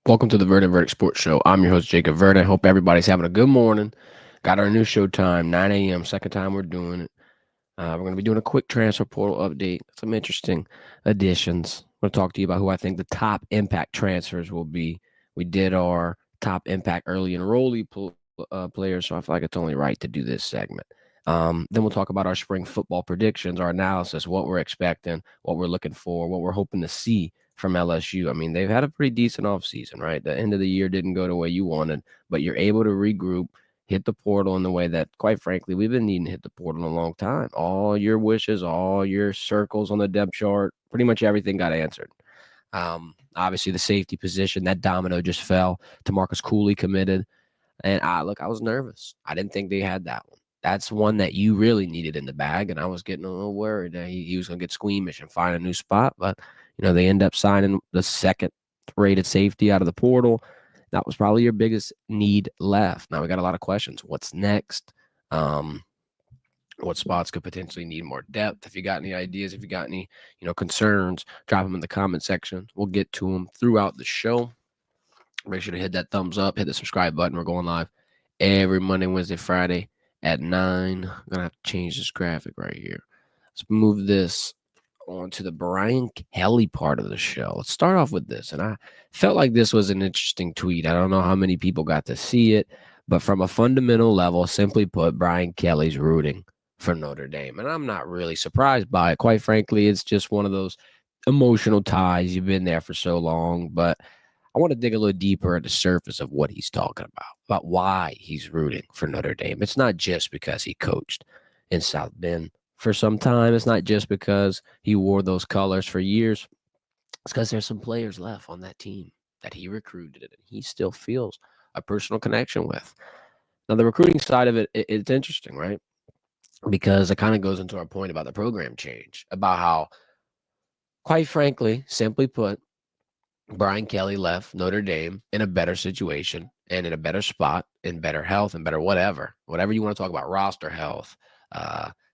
Welcome to the Verdin Verdict Sports Show. I'm your host, Jacob Verdin. I hope everybody's having a good morning. Got our new show time, 9 a.m., second time we're doing it. We're going to be doing a quick transfer portal update, some interesting additions. I'm going to talk to you about who I think the top impact transfers will be. We did our top impact early enrollee players, so I feel like it's only right to do this segment. Then we'll talk about our spring football predictions, our analysis, what we're expecting, what we're looking for, what we're hoping to see from LSU. I mean, they've had a pretty decent offseason, right? The end of the year didn't go the way you wanted, but you're able to regroup, hit the portal in the way that, quite frankly, we've been needing to hit the portal in a long time. All your wishes, all your circles on the depth chart, pretty much everything got answered. Obviously, the safety position, that domino just fell. Marcus Cooley committed. And I was nervous. I didn't think they had that one. That's one that you really needed in the bag, and I was getting a little worried that he was going to get squeamish and find a new spot. But, they end up signing the second-rated safety out of the portal. That was probably your biggest need left. Now, we got a lot of questions. What's next? What spots could potentially need more depth? If you got any ideas, if you got any, concerns, drop them in the comment section. We'll get to them throughout the show. Make sure to hit that thumbs up, hit the subscribe button. We're going live every Monday, Wednesday, Friday at 9. I'm going to have to change this graphic right here. Let's move this on to the Brian Kelly part of the show. Let's start off with this. And I felt like this was an interesting tweet. I don't know how many people got to see it, but from a fundamental level, simply put, Brian Kelly's rooting for Notre Dame. And I'm not really surprised by it. Quite frankly, it's just one of those emotional ties. You've been there for so long, but I want to dig a little deeper at the surface of what he's talking about why he's rooting for Notre Dame. It's not just because he coached in South Bend for some time. It's not just because he wore those colors for years. It's because there's some players left on that team that he recruited and he still feels a personal connection with. Now, the recruiting side of it's interesting, right? Because it kind of goes into our point about the program change, about how, quite frankly, simply put, Brian Kelly left Notre Dame in a better situation and in a better spot, in better health and better whatever you want to talk about, roster health,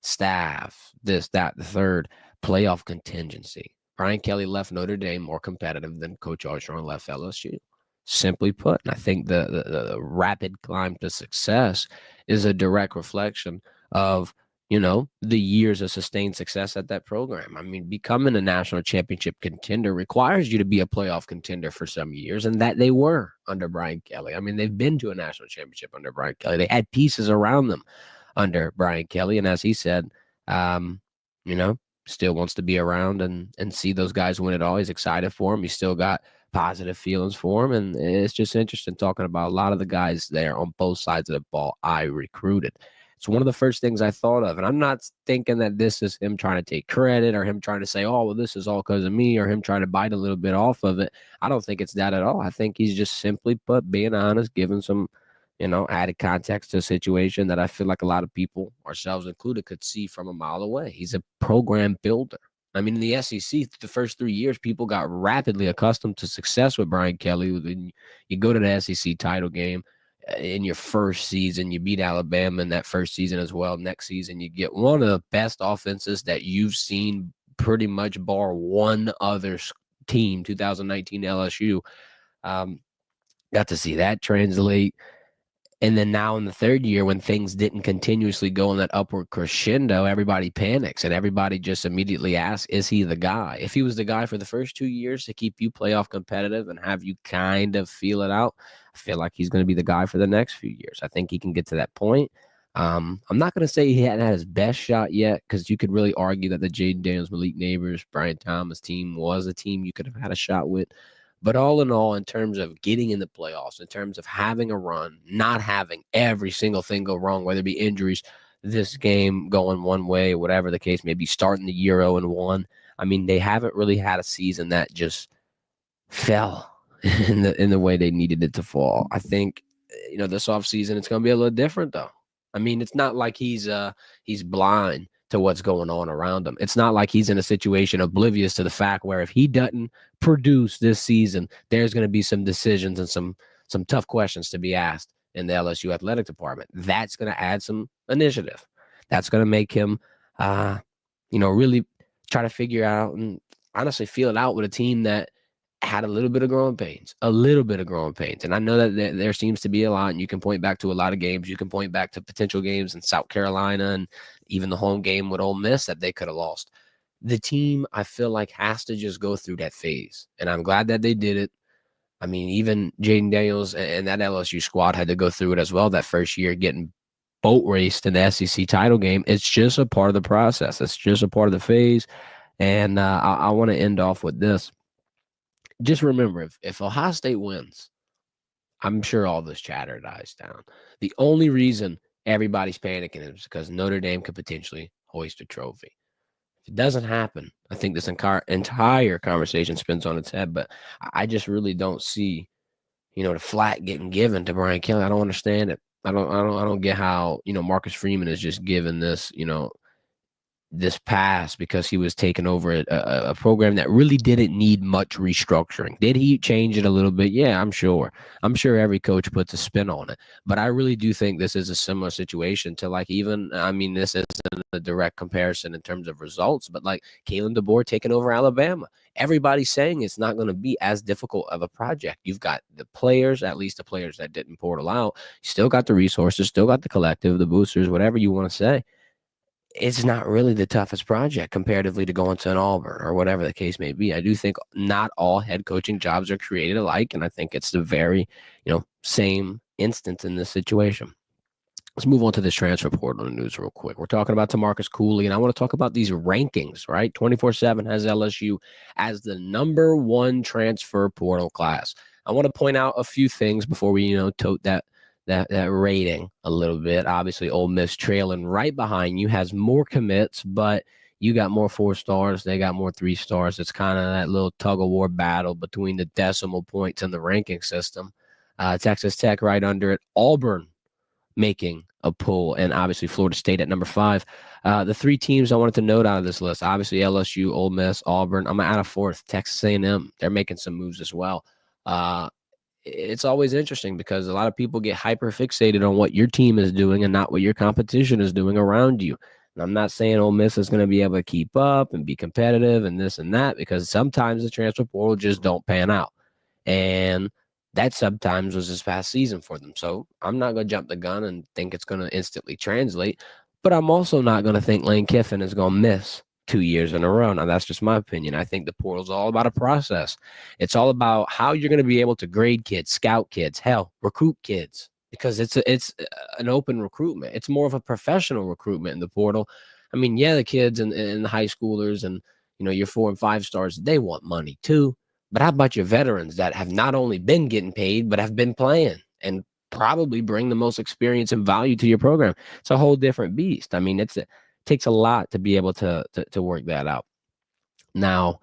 staff, this, that, the third, playoff contingency. Brian Kelly left Notre Dame more competitive than Coach Armstrong left LSU. Simply put, and I think the rapid climb to success is a direct reflection of the years of sustained success at that program. I mean, becoming a national championship contender requires you to be a playoff contender for some years, and that they were under Brian Kelly. I mean, they've been to a national championship under Brian Kelly. They had pieces around them under Brian Kelly, and as he said, still wants to be around and see those guys win it all. He's excited for them. He's still got positive feelings for him, and it's just interesting talking about a lot of the guys there on both sides of the ball I recruited. It's one of the first things I thought of, and I'm not thinking that this is him trying to take credit or him trying to say, oh, well, this is all because of me, or him trying to bite a little bit off of it. I don't think it's that at all. I think he's just simply put, being honest, giving some, added context to a situation that I feel like a lot of people, ourselves included, could see from a mile away. He's a program builder. I mean, in the SEC, the first 3 years, people got rapidly accustomed to success with Brian Kelly. You go to the SEC title game in your first season, you beat Alabama in that first season as well. Next season, you get one of the best offenses that you've seen pretty much bar one other team, 2019 LSU. Got to see that translate. And then now in the third year, when things didn't continuously go in that upward crescendo, everybody panics and everybody just immediately asks, is he the guy? If he was the guy for the first 2 years to keep you playoff competitive and have you kind of feel it out, I feel like he's going to be the guy for the next few years. I think he can get to that point. I'm not going to say he hadn't had his best shot yet, because you could really argue that the Jaden Daniels, Malik Neighbors, Brian Thomas team was a team you could have had a shot with. But all in all, in terms of getting in the playoffs, in terms of having a run, not having every single thing go wrong, whether it be injuries, this game going one way, whatever the case may be, starting the year 0-1. I mean, they haven't really had a season that just fell in the way they needed it to fall. I think, this offseason, it's going to be a little different, though. I mean, it's not like he's blind to what's going on around him. It's not like he's in a situation oblivious to the fact where if he doesn't produce this season, there's going to be some decisions and some tough questions to be asked in the LSU athletic department. That's going to add some initiative. That's going to make him, really try to figure out and honestly feel it out with a team that had a little bit of growing pains, And I know that there seems to be a lot, and you can point back to a lot of games. You can point back to potential games in South Carolina and even the home game with Ole Miss that they could have lost. The team, I feel like, has to just go through that phase, and I'm glad that they did it. I mean, even Jaden Daniels and that LSU squad had to go through it as well that first year, getting boat raced in the SEC title game. It's just a part of the process. It's just a part of the phase. And I want to end off with this. Just remember, if Ohio State wins, I'm sure all this chatter dies down. The only reason everybody's panicking is because Notre Dame could potentially hoist a trophy. If it doesn't happen, I think this entire conversation spins on its head. But I just really don't see, the flat getting given to Brian Kelly. I don't understand it. I don't get how, Marcus Freeman is just given this, this pass because he was taking over a program that really didn't need much restructuring. Did he change it a little bit? Yeah, I'm sure. I'm sure every coach puts a spin on it. But I really do think this is a similar situation to this isn't a direct comparison in terms of results, but like Kalen DeBoer taking over Alabama. Everybody's saying it's not going to be as difficult of a project. You've got the players, at least the players that didn't portal out. You still got the resources, still got the collective, the boosters, whatever you want to say. It's not really the toughest project comparatively to going to an Auburn or whatever the case may be. I do think not all head coaching jobs are created alike, and I think it's the very, same instance in this situation. Let's move on to this transfer portal news real quick. We're talking about TaMarcus Cooley, and I want to talk about these rankings, right? 24/7 has LSU as the number 1 transfer portal class. I want to point out a few things before we, tote that rating a little bit. Obviously, Ole Miss trailing right behind you has more commits, but you got more 4 stars. They got more 3 stars. It's kind of that little tug of war battle between the decimal points and the ranking system. Texas Tech right under it. Auburn making a pull, and obviously Florida State at number 5. The 3 teams I wanted to note out of this list, obviously LSU, Ole Miss, Auburn. I'm going to add a 4th, Texas A&M. They're making some moves as well. It's always interesting because a lot of people get hyper fixated on what your team is doing and not what your competition is doing around you. And I'm not saying Ole Miss is going to be able to keep up and be competitive and this and that, because sometimes the transfer portal just don't pan out. And that sometimes was this past season for them. So I'm not going to jump the gun and think it's going to instantly translate, but I'm also not going to think Lane Kiffin is going to miss 2 years in a row. Now, that's just my opinion. I think the portal is all about a process. It's all about how you're going to be able to grade kids, scout kids, hell, recruit kids, because it's an open recruitment. It's more of a professional recruitment in the portal. I mean, yeah, the kids and the high schoolers and, your 4 and 5 stars, they want money too. But how about your veterans that have not only been getting paid, but have been playing and probably bring the most experience and value to your program? It's a whole different beast. I mean, it takes a lot to be able to work that out. Now,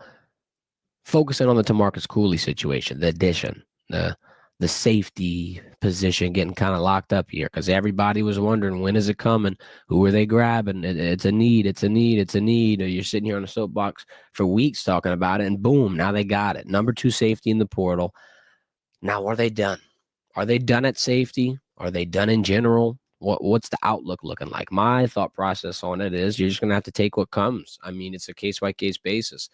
focusing on the TaMarcus Cooley situation, the addition, the safety position getting kind of locked up here because everybody was wondering, when is it coming? Who are they grabbing? It's a need. You're sitting here on a soapbox for weeks talking about it, and boom, now they got it. Number 2 safety in the portal. Now, are they done? Are they done at safety? Are they done in general? What's the outlook looking like? My thought process on it is you're just going to have to take what comes. I mean, it's a case-by-case basis.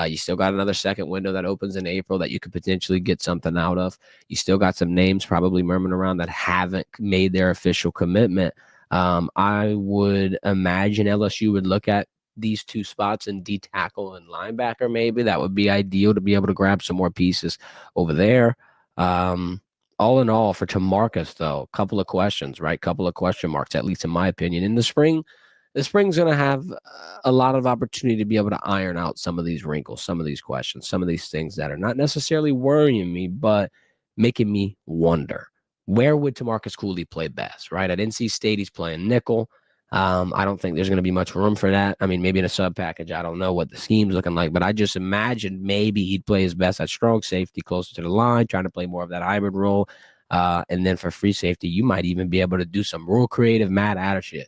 You still got another second window that opens in April that you could potentially get something out of. You still got some names probably murmuring around that haven't made their official commitment. I would imagine LSU would look at these 2 spots in D tackle and linebacker. Maybe that would be ideal to be able to grab some more pieces over there. All in all, for TaMarcus, though, a couple of questions, right? Couple of question marks, at least in my opinion. In the spring's going to have a lot of opportunity to be able to iron out some of these wrinkles, some of these questions, some of these things that are not necessarily worrying me, but making me wonder. Where would TaMarcus Cooley play best, right? At NC State, he's playing nickel. I don't think there's going to be much room for that. I mean, maybe in a sub package, I don't know what the scheme's looking like, but I just imagined maybe he'd play his best at strong safety, closer to the line, trying to play more of that hybrid role. And then for free safety, you might even be able to do some real creative Matt Adder shit.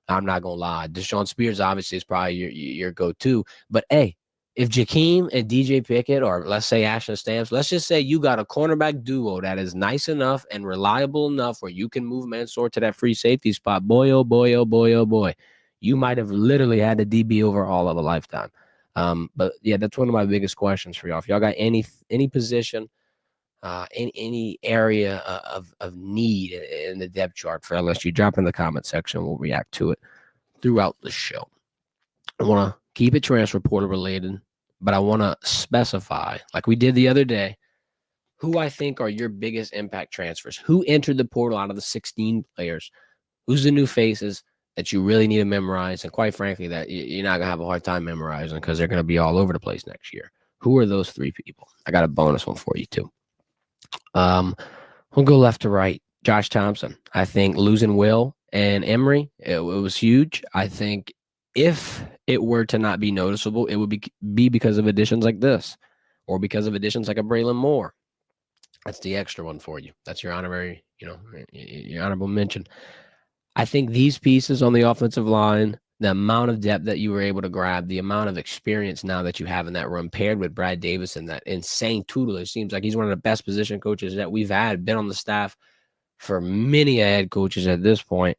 I'm not going to lie. Deshaun Spears obviously is probably your go-to. But, hey, if Jakeem and DJ Pickett, or let's say Ashton Stamps, let's just say you got a cornerback duo that is nice enough and reliable enough where you can move Mansour to that free safety spot, boy, oh, boy, oh, boy, oh, boy. You might have literally had the DB overall of a lifetime. But yeah, that's one of my biggest questions for y'all. If y'all got any position, any area of need in the depth chart for LSU, drop in the comment section. We'll react to it throughout the show. I want to keep it transfer portal related, but I want to specify, like we did the other day, who I think are your biggest impact transfers. Who entered the portal out of the 16 players? Who's the new faces that you really need to memorize? And quite frankly, that you're not going to have a hard time memorizing because they're going to be all over the place next year. Who are those 3 people? I got a bonus one for you, too. We'll go left to right. Josh Thompson. I think losing Will and Emery, it was huge. I think if it were to not be noticeable, it would be because of additions like this or because of additions like a Braylon Moore. That's the extra one for you. That's your honorary, your honorable mention. I think these pieces on the offensive line, the amount of depth that you were able to grab, the amount of experience now that you have in that room, paired with Brad Davis and that insane tutelage, seems like he's one of the best position coaches that we've had, been on the staff for many head coaches at this point.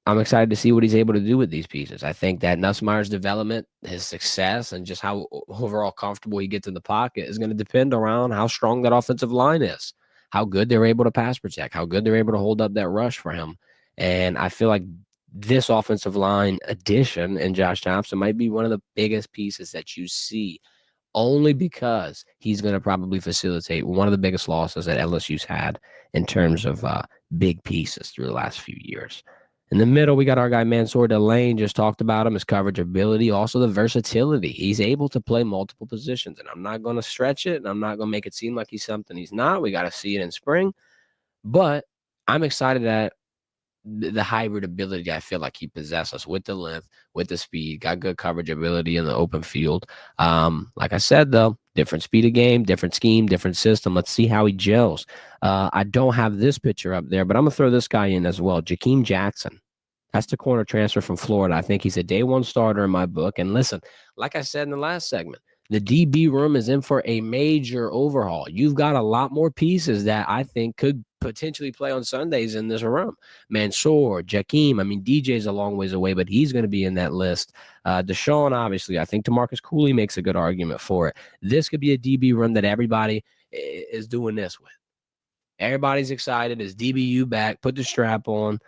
I'm excited to see what he's able to do with these pieces. I think that Nussmeier's development, his success, and just how overall comfortable he gets in the pocket is going to depend around how strong that offensive line is, how good they're able to pass protect, how good they're able to hold up that rush for him. And I feel like this offensive line addition in Josh Thompson might be one of the biggest pieces that you see, only because he's going to probably facilitate one of the biggest losses that LSU's had in terms of big pieces through the last few years. In the middle, we got our guy Mansour Delane, just talked about him, his coverage ability, also the versatility. He's able to play multiple positions, and I'm not going to stretch it, and I'm not going to make it seem like he's something he's not. We got to see it in spring. But I'm excited that the hybrid ability I feel like he possesses with the length, with the speed, got good coverage ability in the open field. Like I said, though, different speed of game, different scheme, different system. Let's see how he gels. I don't have this picture up there, but I'm going to throw this guy in as well. Jakeem Jackson. That's the corner transfer from Florida. I think he's a day one starter in my book. And listen, like I said in the last segment, the DB room is in for a major overhaul. You've got a lot more pieces that I think could potentially play on Sundays in this room. Mansour, Jakeem. I mean, DJ's a long ways away, but he's going to be in that list. Deshaun, obviously. I think DeMarcus Cooley makes a good argument for it. This could be a DB room that everybody is doing this with. Everybody's excited. Is DBU back? Put the strap on.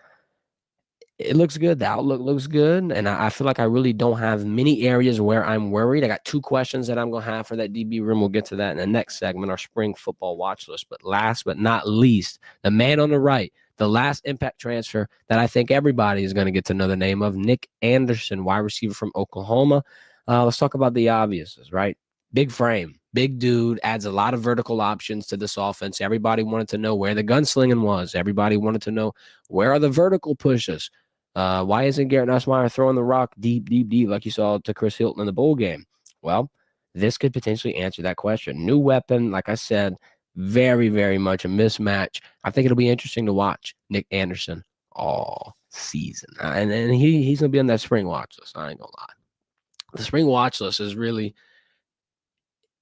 It looks good. The outlook looks good. And I feel like I really don't have many areas where I'm worried. I got 2 questions that I'm going to have for that DB room. We'll get to that in the next segment, our spring football watch list. But last but not least, the man on the right, the last impact transfer that I think everybody is going to get to know the name of, Nick Anderson, wide receiver from Oklahoma. Let's talk about the obviouses, right? Big frame, big dude, adds a lot of vertical options to this offense. Everybody wanted to know where the gunslinging was. Everybody wanted to know where are the vertical pushes. Why isn't Garrett Nussmeier throwing the rock deep like you saw to Chris Hilton in the bowl game? Well, this could potentially answer that question. New weapon, like I said, very, very much a mismatch. I think it'll be interesting to watch Nick Anderson all season. And he's going to be on that spring watch list. I ain't going to lie. The spring watch list is really,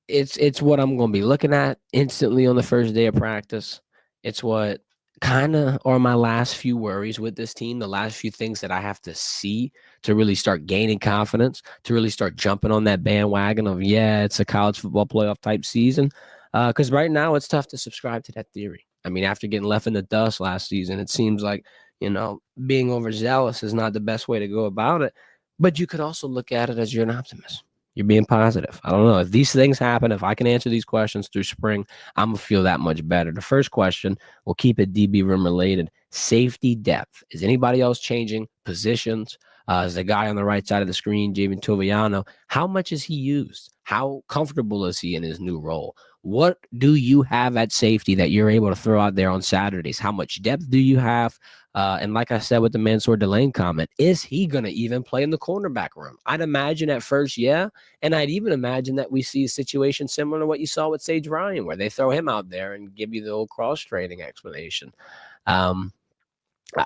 it's what I'm going to be looking at instantly on the first day of practice. It's what kind of are my last few worries with this team, the last few things that I have to see to really start gaining confidence, to really start jumping on that bandwagon of, yeah, it's a college football playoff type season. Because right now it's tough to subscribe to that theory. I mean, after getting left in the dust last season, it seems like, being overzealous is not the best way to go about it. But you could also look at it as you're an optimist. You're being positive. I don't know. If these things happen, if I can answer these questions through spring, I'm going to feel that much better. The first question, we'll keep it DB room related. Safety depth. Is anybody else changing positions? Is the guy on the right side of the screen, Jamin Toviano, how much is he used? How comfortable is he in his new role? What do you have at safety that you're able to throw out there on Saturdays? How much depth do you have? And like I said with the Mansour Delane comment, is he going to even play in the cornerback room? I'd imagine at first, yeah. And I'd even imagine that we see a situation similar to what you saw with Sage Ryan, where they throw him out there and give you the old cross-training explanation.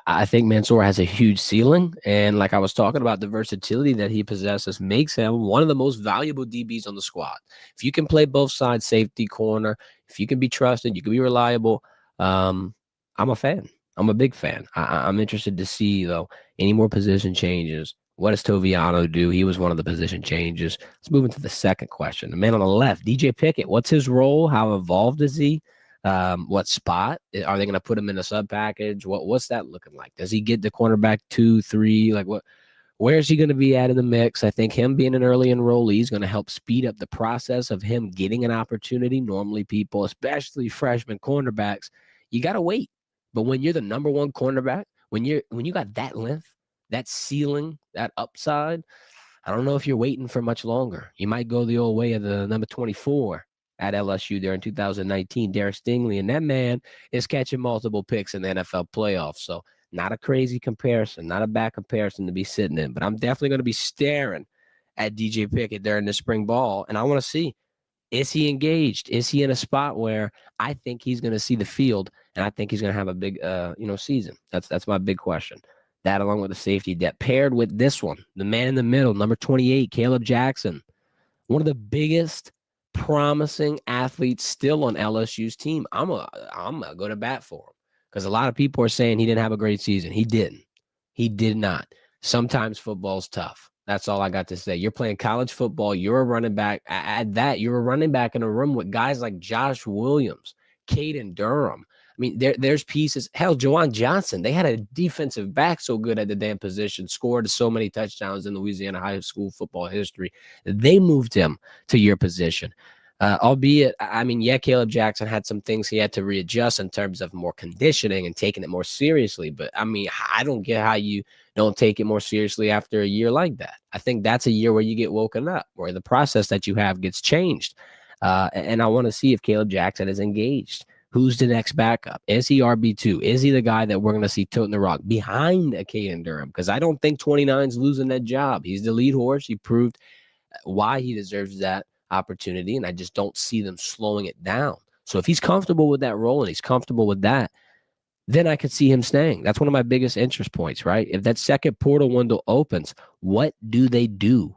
I think Mansour has a huge ceiling. And like I was talking about, the versatility that he possesses makes him one of the most valuable DBs on the squad. If you can play both sides, safety, corner, if you can be trusted, you can be reliable. I'm a fan. I'm a big fan. I'm interested to see, though, any more position changes What does Toviano do? He was one of the position changes. Let's move into the second question. The man on the left, DJ Pickett. What's his role? How involved is he? What spot? Are they going to put him in a sub package? What's that looking like? Does he get the cornerback 2, 3? Like what? Where is he going to be at in the mix? I think him being an early enrollee is going to help speed up the process of him getting an opportunity. Normally, people, especially freshman cornerbacks, you got to wait. But when you're the number one cornerback, when you got that length, that ceiling, that upside, I don't know if you're waiting for much longer. You might go the old way of the number 24 at LSU there in 2019, Derek Stingley, and that man is catching multiple picks in the NFL playoffs. So not a crazy comparison, not a bad comparison to be sitting in, but I'm definitely going to be staring at DJ Pickett during the spring ball, and I want to see, is he engaged? Is he in a spot where I think he's going to see the field, and I think he's going to have a big, season? That's my big question. That along with the safety depth paired with this one, the man in the middle, number 28, Caleb Jackson, one of the biggest promising athletes still on LSU's team. I'm gonna go to bat for him because a lot of people are saying he didn't have a great season. He didn't. He did not. Sometimes football's tough. That's all I got to say. You're playing college football. You're a running back. At that, you're a running back in a room with guys like Josh Williams, Caden Durham. I mean, there's pieces. Hell, Juwan Johnson. They had a defensive back so good at the damn position, scored so many touchdowns in Louisiana high school football history. They moved him to your position. Albeit, I mean, yeah, Caleb Jackson had some things he had to readjust in terms of more conditioning and taking it more seriously. But, I mean, I don't get how you don't take it more seriously after a year like that. I think that's a year where you get woken up, where the process that you have gets changed. And I want to see if Caleb Jackson is engaged. Who's the next backup? Is he RB2? Is he the guy that we're going to see toting the rock behind a Caden Durham? Because I don't think 29's losing that job. He's the lead horse. He proved why he deserves that opportunity, and I just don't see them slowing it down. So if he's comfortable with that role and he's comfortable with that, then I could see him staying. That's one of my biggest interest points, right? If that second portal window opens, what do they do?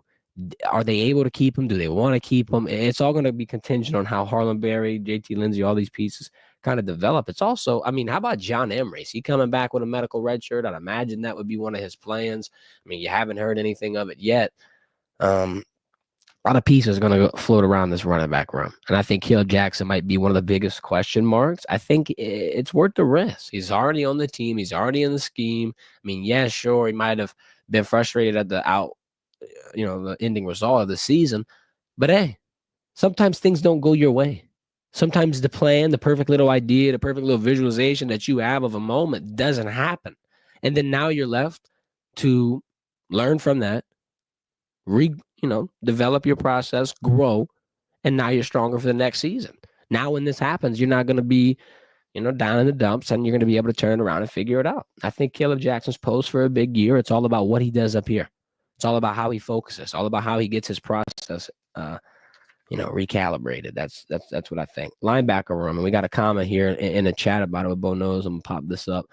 Are they able to keep him? Do they want to keep him? It's all going to be contingent on how Harlan Berry, JT Lindsey, all these pieces kind of develop. It's also, I mean, how about John Emery? Is he coming back with a medical red shirt? I'd imagine that would be one of his plans. I mean, you haven't heard anything of it yet. A lot of pieces are going to float around this running back room. And I think Caleb Jackson might be one of the biggest question marks. I think it's worth the risk. He's already on the team. He's already in the scheme. I mean, yeah, sure, he might have been frustrated at the ending result of the season. But hey, sometimes things don't go your way. Sometimes the plan, the perfect little idea, the perfect little visualization that you have of a moment doesn't happen. And then now you're left to learn from that, develop your process, grow, and now you're stronger for the next season. Now, when this happens, you're not going to be, down in the dumps, and you're going to be able to turn it around and figure it out. I think Caleb Jackson's posed for a big year. It's all about what he does up here. It's all about how he focuses, all about how he gets his process, recalibrated. That's what I think. Linebacker room, and we got a comment here in the chat about it with Bo Knows. I'm going to pop this up.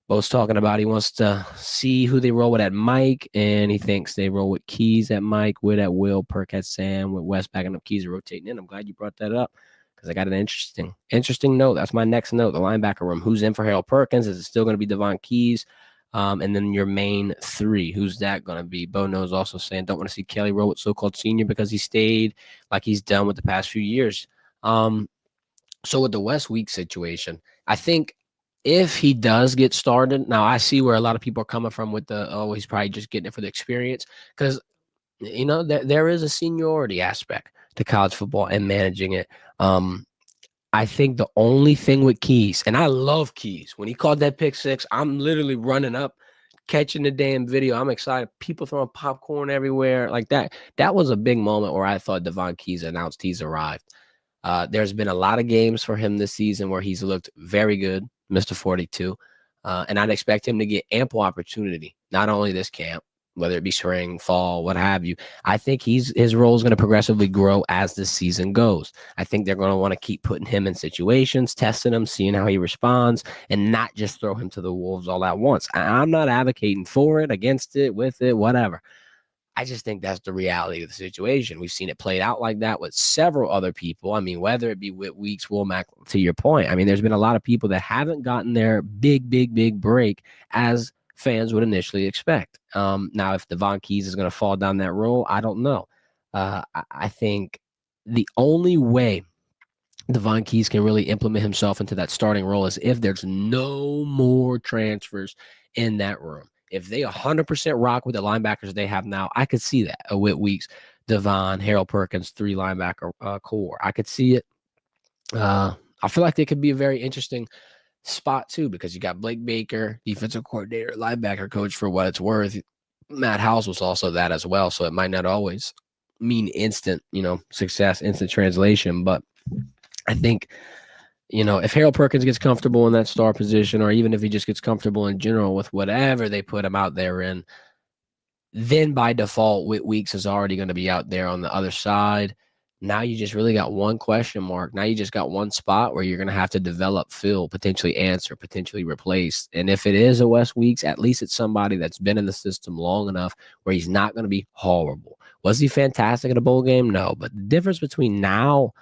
Bo's talking about he wants to see who they roll with at Mike, and he thinks they roll with Keys at Mike, Witt at Will, Perk at Sam, with West backing up Keys are rotating in. I'm glad you brought that up because I got an interesting note. That's my next note, the linebacker room. Who's in for Harold Perkins? Is it still going to be Devon Keys? And then your main three, who's that going to be? Bo Knows also saying, don't want to see Kelly roll with so-called senior because he stayed like he's done with the past few years. So with the West Week situation, I think if he does get started, now I see where a lot of people are coming from with he's probably just getting it for the experience because, there is a seniority aspect to college football and managing it. I think the only thing with Keys, and I love Keys, when he called that pick six, I'm literally running up, catching the damn video. I'm excited. People throwing popcorn everywhere like that. That was a big moment where I thought Devon Keys announced he's arrived. There's been a lot of games for him this season where he's looked very good, Mr. 42. And I'd expect him to get ample opportunity, not only this camp, whether it be spring, fall, what have you. I think his role is going to progressively grow as the season goes. I think they're going to want to keep putting him in situations, testing him, seeing how he responds, and not just throw him to the wolves all at once. I'm not advocating for it, against it, with it, whatever. I just think that's the reality of the situation. We've seen it played out like that with several other people. I mean, whether it be Whit Weeks, Womack, to your point. I mean, there's been a lot of people that haven't gotten their big break as fans would initially expect. Now, if Devon Keys is going to fall down that role, I don't know. I think the only way Devon Keys can really implement himself into that starting role is if there's no more transfers in that room. If they 100% rock with the linebackers they have now, I could see that. A Whit Weeks, Devon, Harold Perkins, 3 linebacker core. I could see it. I feel like they could be a very interesting spot too, because you got Blake Baker, defensive coordinator, linebacker coach, for what it's worth. Matt House was also that as well, so it might not always mean instant, success, instant translation. But I think, if Harold Perkins gets comfortable in that star position, or even if he just gets comfortable in general with whatever they put him out there in, then by default, Whit Weeks is already going to be out there on the other side. Now you just really got one question mark. Now you just got one spot where you're going to have to develop, fill, potentially answer, potentially replace. And if it is a Wes Weeks, at least it's somebody that's been in the system long enough where he's not going to be horrible. Was he fantastic at a bowl game? No. But the difference between now,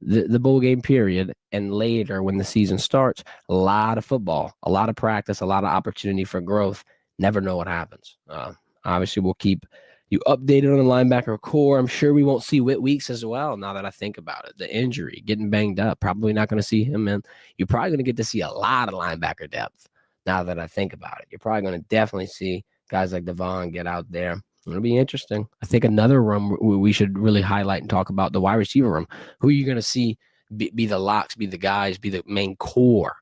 the bowl game period, and later when the season starts, a lot of football, a lot of practice, a lot of opportunity for growth. Never know what happens. Obviously, we'll keep you updated on the linebacker core. I'm sure we won't see Whit Weeks as well, now that I think about it. The injury, getting banged up, probably not going to see him. And you're probably going to get to see a lot of linebacker depth now that I think about it. You're probably going to definitely see guys like Devon get out there. It'll be interesting. I think another room we should really highlight and talk about, the wide receiver room. Who are you going to see be the locks, be the guys, be the main core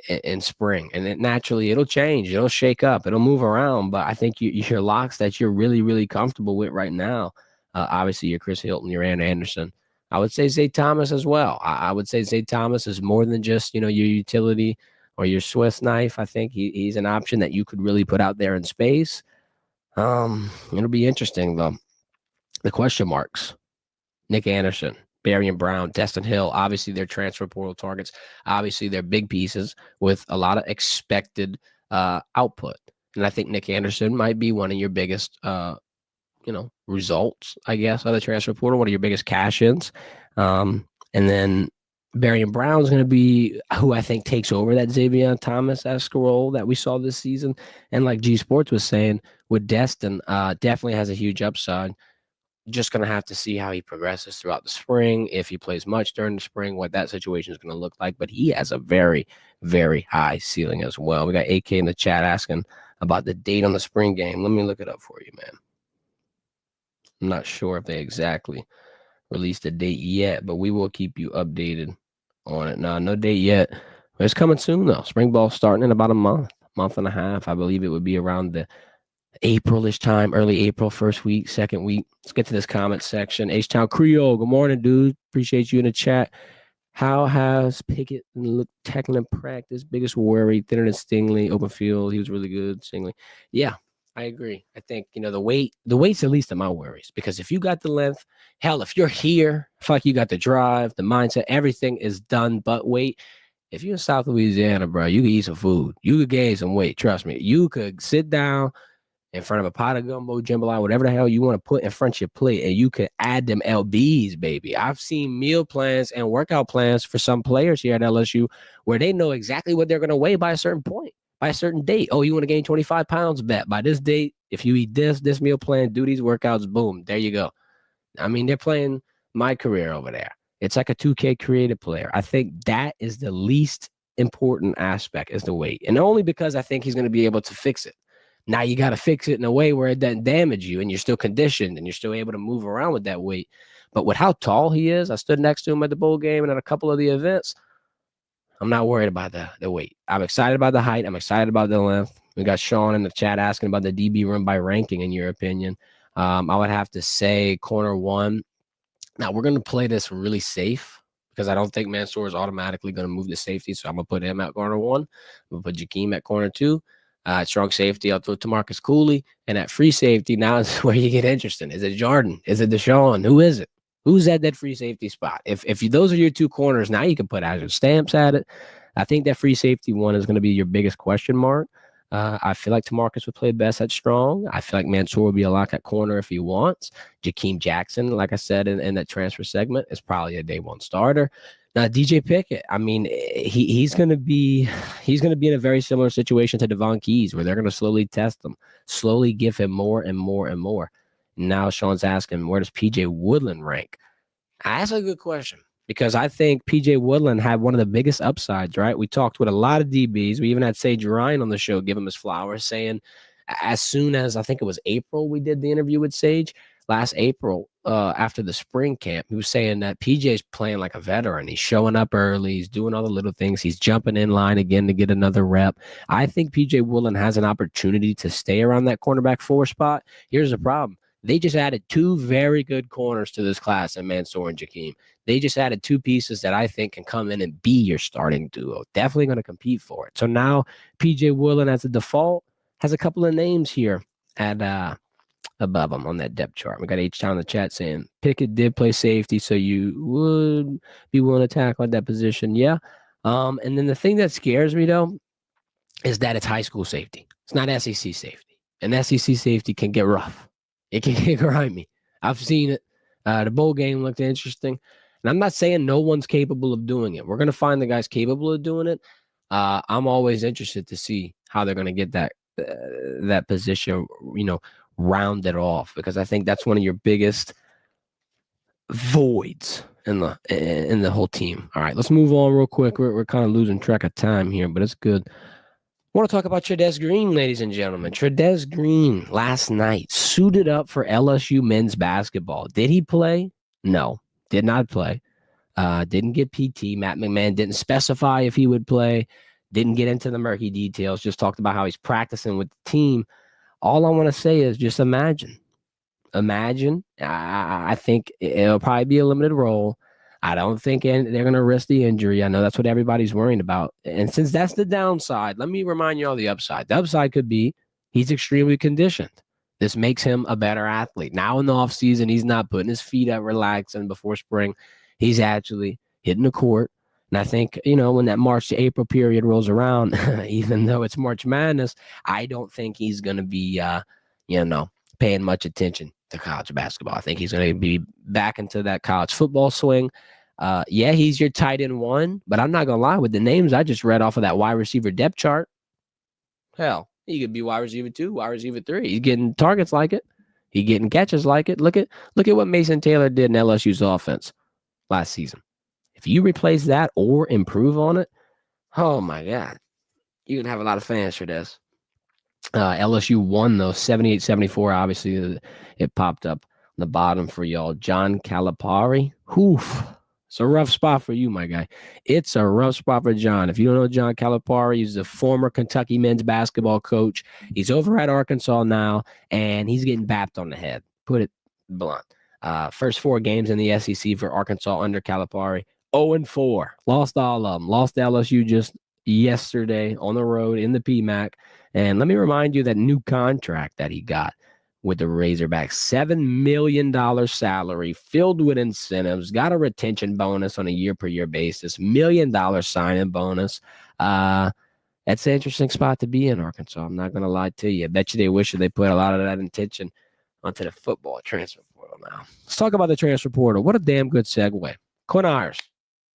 in spring? And then naturally it'll change, it'll shake up, it'll move around. But I think your locks that you're really, really comfortable with right now, obviously your Chris Hilton, your Aaron Anderson. I would say Zay Thomas as well. I would say Zay Thomas is more than just, your utility or your Swiss knife. I think he's an option that you could really put out there in space. It'll be interesting though. The question marks: Nick Anderson, Barian Brown, Destin Hill. Obviously, they're transfer portal targets. Obviously, they're big pieces with a lot of expected output. And I think Nick Anderson might be one of your biggest, results, I guess, of the transfer portal, one of your biggest cash-ins. And then Barian Brown is going to be who I think takes over that Xavier Thomas-esque role that we saw this season. And like G Sports was saying, with Destin, definitely has a huge upside. Just going to have to see how he progresses throughout the spring, if he plays much during the spring, what that situation is going to look like. But he has a very, very high ceiling as well. We got AK in the chat asking about the date on the spring game. Let me look it up for you, man. I'm not sure if they exactly released a date yet, but we will keep you updated on it. No date yet. It's coming soon, though. Spring ball starting in about a month and a half. I believe it would be around the April-ish time, early April, first week, second week. Let's get to this comment section. H-Town Creole, good morning, dude. Appreciate you in the chat. How has Pickett looked tackling in practice? Biggest worry, thinner than Stingley, open field. He was really good, Stingley. Yeah, I agree. I think, the weight's the least of my worries, because if you got the length, hell, if you're here, I feel like you got the drive, the mindset, everything is done but weight. If you're in South Louisiana, bro, you can eat some food. You could gain some weight. Trust me. You could sit down in front of a pot of gumbo, jambalaya, whatever the hell you want to put in front of your plate, and you could add them LBs, baby. I've seen meal plans and workout plans for some players here at LSU where they know exactly what they're going to weigh by a certain point, by a certain date. Oh, you want to gain 25 pounds? Bet. By this date, if you eat this meal plan, do these workouts, boom, there you go. I mean, they're playing my career over there. It's like a 2K creative player. I think that is the least important aspect, is the weight. And only because I think he's going to be able to fix it. Now you got to fix it in a way where it doesn't damage you, and you're still conditioned and you're still able to move around with that weight. But with how tall he is, I stood next to him at the bowl game and at a couple of the events. I'm not worried about the weight. I'm excited about the height. I'm excited about the length. We got Sean in the chat asking about the DB room by ranking, in your opinion. I would have to say corner one. Now, we're going to play this really safe because I don't think Mansour is automatically going to move to safety, so I'm going to put him at corner one. I'm going to put Jakeem at corner two. Strong safety, I'll throw Tamarcus Cooley. And at free safety, now is where you get interesting. Is it Jordan? Is it Deshaun? Who is it? Who's at that free safety spot? If those are your two corners, now you can put Azure Stamps at it. I think that free safety one is going to be your biggest question mark. I feel like Tamarcus would play best at strong. I feel like Mansour will be a lock at corner if he wants. Jakeem Jackson, like I said in that transfer segment, is probably a day one starter. Now, DJ Pickett, I mean, he's going to be in a very similar situation to Devon Keys, where they're going to slowly test him, slowly give him more and more and more. Now Sean's asking, where does PJ Woodland rank? That's a good question, because I think PJ Woodland had one of the biggest upsides, right? We talked with a lot of DBs. We even had Sage Ryan on the show give him his flowers, saying as soon as I think it was April, we did the interview with Sage last April after the spring camp. He was saying that PJ's playing like a veteran. He's showing up early. He's doing all the little things. He's jumping in line again to get another rep. I think PJ Woodland has an opportunity to stay around that cornerback 4 spot. Here's the problem. They just added 2 very good corners to this class in Mansour and Jakeem. They just added 2 pieces that I think can come in and be your starting duo. Definitely going to compete for it. So now PJ Woodland as a default has a couple of names here at above him on that depth chart. We got H-Town in the chat saying Pickett did play safety, so you would be willing to tackle at that position. Yeah. And then the thing that scares me, though, is that it's high school safety. It's not SEC safety. And SEC safety can get rough. It can get grimy. I've seen it. The bowl game looked interesting. And I'm not saying no one's capable of doing it. We're going to find the guys capable of doing it. I'm always interested to see how they're going to get that position, rounded off, because I think that's one of your biggest voids in the whole team. All right, let's move on real quick. We're kind of losing track of time here, but it's good. I want to talk about Chazz Green, ladies and gentlemen. Chazz Green last night suited up for LSU men's basketball. Did he play? No, did not play. Didn't get PT. Matt McMahon didn't specify if he would play. Didn't get into the murky details. Just talked about how he's practicing with the team. All I want to say is just imagine. I think it'll probably be a limited role. I don't think they're going to risk the injury. I know that's what everybody's worrying about. And since that's the downside, let me remind you all the upside. The upside could be he's extremely conditioned. This makes him a better athlete. Now in the offseason, he's not putting his feet up, relaxing before spring. He's actually hitting the court. And I think, when that March to April period rolls around, even though it's March Madness, I don't think he's going to be, paying much attention to college basketball. I think he's going to be back into that college football swing. He's your tight end 1, but I'm not going to lie, with the names I just read off of that wide receiver depth chart, hell, he could be wide receiver 2, wide receiver 3. He's getting targets like it. He's getting catches like it. Look at what Mason Taylor did in LSU's offense last season. If you replace that or improve on it, oh my God, you're going to have a lot of fans for this. LSU won, though, 78-74. Obviously, it popped up on the bottom for y'all. John Calipari. It's a rough spot for you, my guy. It's a rough spot for John. If you don't know John Calipari, he's the former Kentucky men's basketball coach. He's over at Arkansas now, and he's getting bapped on the head. Put it blunt. First 4 games in the SEC for Arkansas under Calipari. 0-4. Lost all of them. Lost to LSU just yesterday on the road in the PMAC. And let me remind you that new contract that he got with the Razorbacks, $7 million salary filled with incentives, got a retention bonus on a year-per-year basis, $1 million signing bonus. That's an interesting spot to be in, Arkansas. I'm not going to lie to you. I bet you they wish they put a lot of that intention onto the football transfer portal now. Let's talk about the transfer portal. What a damn good segue. Quinn Ewers,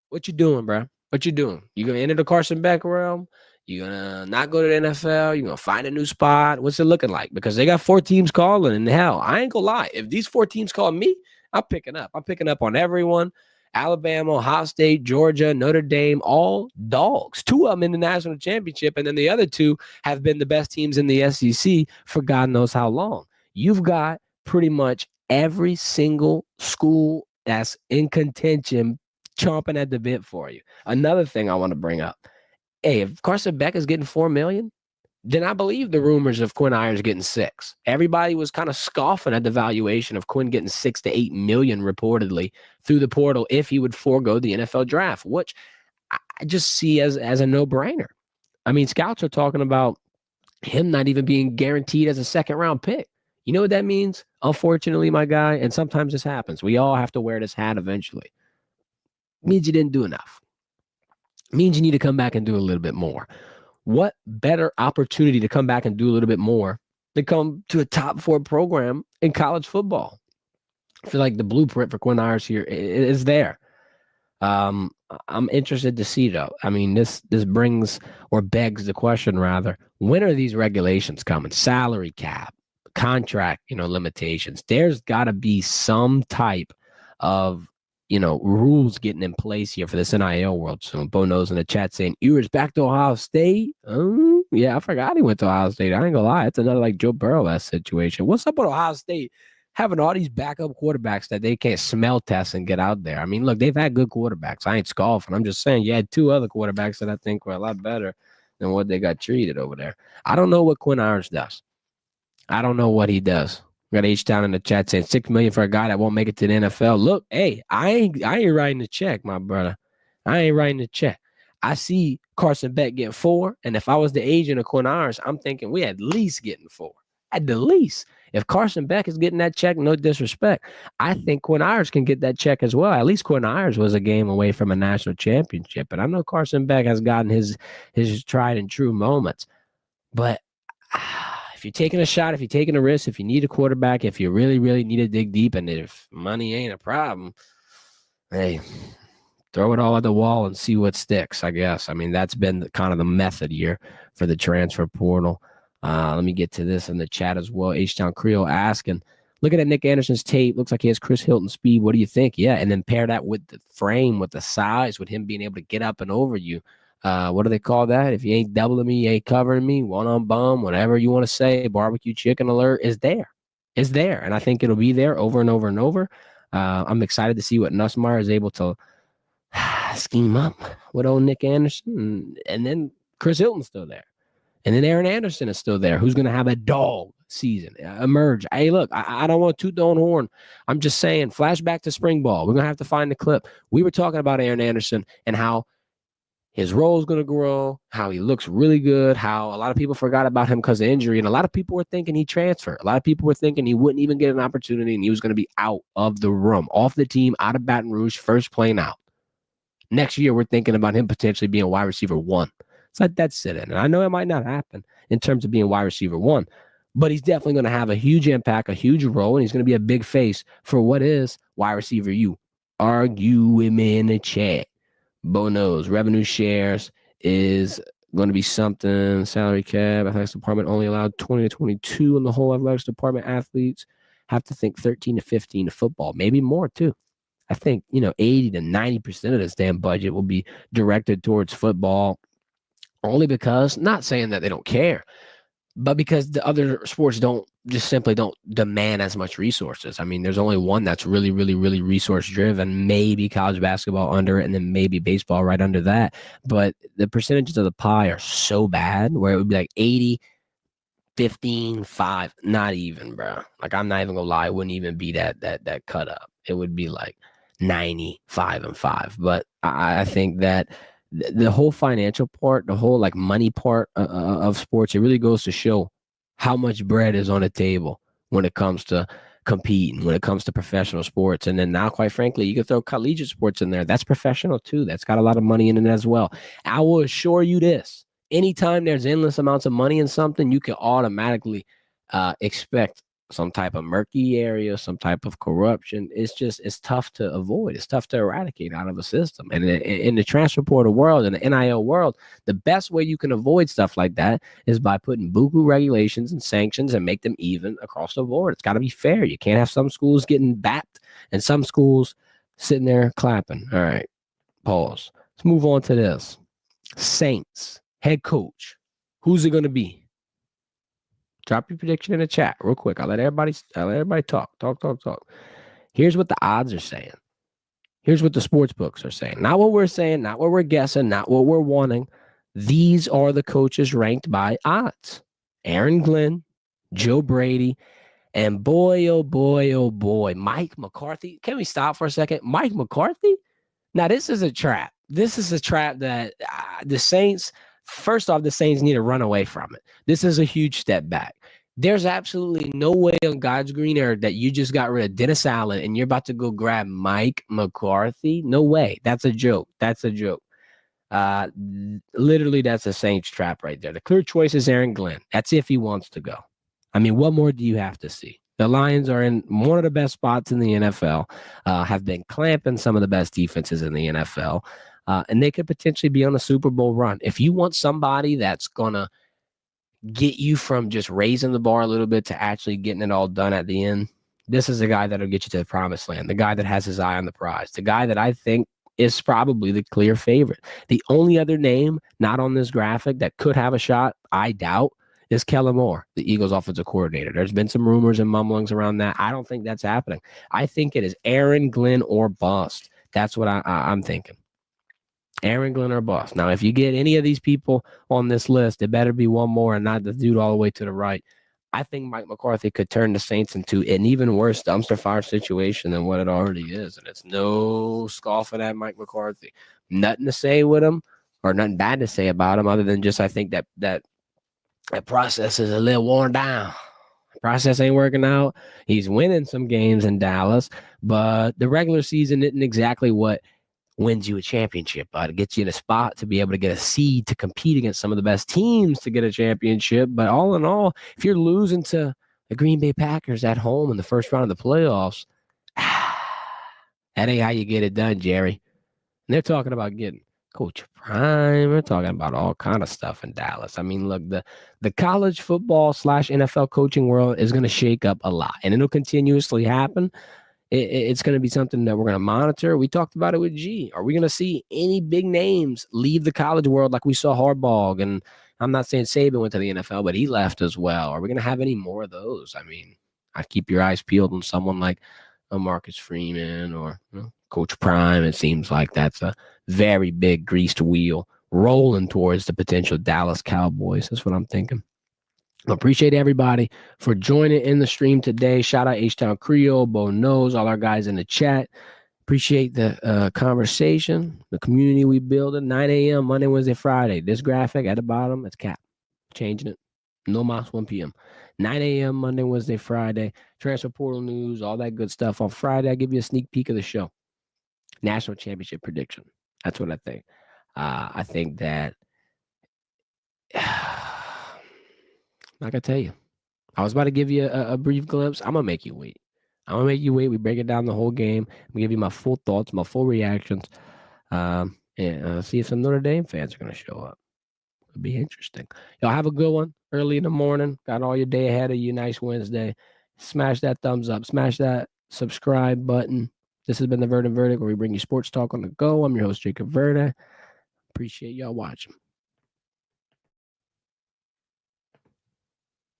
what you doing, bro? What you doing? You going to enter the Carson Beck realm? You going to not go to the NFL? You going to find a new spot? What's it looking like? Because they got 4 teams calling, and hell, I ain't going to lie. If these 4 teams call me, I'm picking up. I'm picking up on everyone. Alabama, Ohio State, Georgia, Notre Dame, all dogs. 2 of them in the national championship, and then the other 2 have been the best teams in the SEC for God knows how long. You've got pretty much every single school that's in contention chomping at the bit for you. Another thing I want to bring up. Hey, if Carson Beck is getting $4 million, then I believe the rumors of Quinn Ewers getting 6. Everybody was kind of scoffing at the valuation of Quinn getting 6 to 8 million reportedly through the portal if he would forego the NFL draft, which I just see as a no-brainer. I mean, scouts are talking about him not even being guaranteed as a second-round pick. You know what that means? Unfortunately, my guy, and sometimes this happens. We all have to wear this hat eventually. It means you didn't do enough. It means you need to come back and do a little bit more. What better opportunity to come back and do a little bit more than come to a top 4 program in college football? I feel like the blueprint for Quinn Ewers here is there. I'm interested to see though. I mean, this brings or begs the question rather, when are these regulations coming? Salary cap, contract, limitations. There's got to be some type of rules getting in place here for this NIL world soon. Bo knows in the chat saying Ewers back to Ohio State. Yeah, I forgot he went to Ohio State. I ain't gonna lie, it's another like Joe Burrow-esque situation. What's up with Ohio State having all these backup quarterbacks that they can't smell test and get out there? I mean, look, they've had good quarterbacks. I ain't scoffing. I'm just saying you had two other quarterbacks that I think were a lot better than what they got treated over there. I don't know what Quinn Ewers does. I don't know what he does. We got H-Town in the chat saying $6 million for a guy that won't make it to the NFL. Look, hey, I ain't writing the check, my brother. I ain't writing the check. I see Carson Beck getting 4, and if I was the agent of Quinn Ewers, I'm thinking we at least getting 4. At the least. If Carson Beck is getting that check, no disrespect, I think Quinn Ewers can get that check as well. At least Quinn Ewers was a game away from a national championship, and I know Carson Beck has gotten his tried and true moments, but if you're taking a shot, if you're taking a risk, if you need a quarterback, if you really, really need to dig deep, and if money ain't a problem, hey, throw it all at the wall and see what sticks, I guess. I mean, that's been kind of the method here for the transfer portal. Let me get to this in the chat as well. H-Town Creole asking, looking at Nick Anderson's tape, looks like he has Chris Hilton speed. What do you think? Yeah, and then pair that with the frame, with the size, with him being able to get up and over you. What do they call that? If you ain't doubling me, you ain't covering me, one on bum, whatever you want to say, barbecue chicken alert is there. It's there. And I think it'll be there over and over and over. I'm excited to see what Nussmeier is able to scheme up with old Nick Anderson. And then Chris Hilton's still there. And then Aaron Anderson is still there, who's going to have a dog season emerge. Hey, look, I don't want to toot the own horn. I'm just saying, flashback to spring ball. We're going to have to find the clip. We were talking about Aaron Anderson and how his role is going to grow, how he looks really good, how a lot of people forgot about him because of injury, and a lot of people were thinking he'd transfer. A lot of people were thinking he wouldn't even get an opportunity, and he was going to be out of the room, off the team, out of Baton Rouge, first plane out. Next year, we're thinking about him potentially being wide receiver 1. So let that sit in. And I know it might not happen in terms of being wide receiver 1, but he's definitely going to have a huge impact, a huge role, and he's going to be a big face for what is wide receiver U. Argue with me in the chat. Bo knows revenue shares is going to be something. Salary cap, athletics department only allowed 20 to 22 in the whole athletics department. Athletes have to think 13 to 15 to football, maybe more too. I think 80 to 90% of this damn budget will be directed towards football, only because, not saying that they don't care, but because the other sports simply don't demand as much resources. I mean, there's only one that's really, really, really resource driven, maybe college basketball under it, and then maybe baseball right under that. But the percentages of the pie are so bad where it would be like 80, 15, 5, not even, bro. Like, I'm not even gonna lie, it wouldn't even be that cut up. It would be like 95 and 5. But I think that the whole financial part, the whole like money part of sports, it really goes to show how much bread is on the table when it comes to competing, when it comes to professional sports. And then now, quite frankly, you can throw collegiate sports in there. That's professional too. That's got a lot of money in it as well. I will assure you this. Anytime there's endless amounts of money in something, you can automatically expect some type of murky area, some type of corruption. It's tough to avoid. It's tough to eradicate out of a system. And in the transfer portal world, in the NIL world, the best way you can avoid stuff like that is by putting buku regulations and sanctions and make them even across the board. It's got to be fair. You can't have some schools getting backed and some schools sitting there clapping. All right, pause. Let's move on to this. Saints head coach. Who's it going to be? Drop your prediction in the chat real quick. I'll let everybody talk. Here's what the odds are saying. Here's what the sports books are saying. Not what we're saying, not what we're guessing, not what we're wanting. These are the coaches ranked by odds. Aaron Glenn, Joe Brady, and boy, oh boy, Mike McCarthy. Can we stop for a second? Mike McCarthy? Now, this is a trap. This is a trap that the Saints... First off, the Saints need to run away from it. This is a huge step back. There's absolutely no way on God's green earth that you just got rid of Dennis Allen and you're about to go grab Mike McCarthy. No way. That's a joke. Literally, that's a Saints trap right there. The clear choice is Aaron Glenn. That's if he wants to go. I mean, what more do you have to see? The Lions are in one of the best spots in the NFL, have been clamping some of the best defenses in the NFL, and they could potentially be on a Super Bowl run. If you want somebody that's going to get you from just raising the bar a little bit to actually getting it all done at the end, this is the guy that'll get you to the promised land, the guy that has his eye on the prize, the guy that I think is probably the clear favorite. The only other name not on this graphic that could have a shot, I doubt, is Kellen Moore, the Eagles offensive coordinator. There's been some rumors and mumblings around that. I don't think that's happening. I think it is Aaron Glenn or bust. That's what I'm thinking. Aaron Glenn or bust. Now, if you get any of these people on this list, it better be one more and not the dude all the way to the right. I think Mike McCarthy could turn the Saints into an even worse dumpster fire situation than what it already is. And it's no scoffing at Mike McCarthy. Nothing to say with him or nothing bad to say about him other than just I think that process is a little worn down. The process ain't working out. He's winning some games in Dallas, but the regular season isn't exactly what wins you a championship. It gets you in a spot to be able to get a seed to compete against some of the best teams to get a championship. But all in all, if you're losing to the Green Bay Packers at home in the first round of the playoffs, that ain't how you get it done, Jerry. And they're talking about getting Coach Prime. They're talking about all kind of stuff in Dallas. I mean, look, the college football / NFL coaching world is going to shake up a lot, and it'll continuously happen. It's going to be something that we're going to monitor. We talked about it with G. Are we going to see any big names leave the college world like we saw Harbaugh? And I'm not saying Saban went to the NFL, but he left as well. Are we going to have any more of those? I mean, I keep your eyes peeled on someone like a Marcus Freeman or Coach Prime. It seems like that's a very big greased wheel rolling towards the potential Dallas Cowboys. That's what I'm thinking. I appreciate everybody for joining in the stream today. Shout out H-Town Creole, Bo Knows, all our guys in the chat. Appreciate the conversation, the community we build at 9 a.m. Monday, Wednesday, Friday. This graphic at the bottom, it's cap. Changing it. No mas 1 p.m. 9 a.m. Monday, Wednesday, Friday. Transfer portal news, all that good stuff. On Friday, I give you a sneak peek of the show. National championship prediction. That's what I think. I think that... I can tell you. I was about to give you a brief glimpse. I'm going to make you wait. We break it down the whole game. We give you my full thoughts, my full reactions. And see if some Notre Dame fans are going to show up. It'll be interesting. Y'all have a good one early in the morning. Got all your day ahead of you. Nice Wednesday. Smash that thumbs up. Smash that subscribe button. This has been the Verdin Verdict, where we bring you sports talk on the go. I'm your host, Jacob Verdin. Appreciate y'all watching.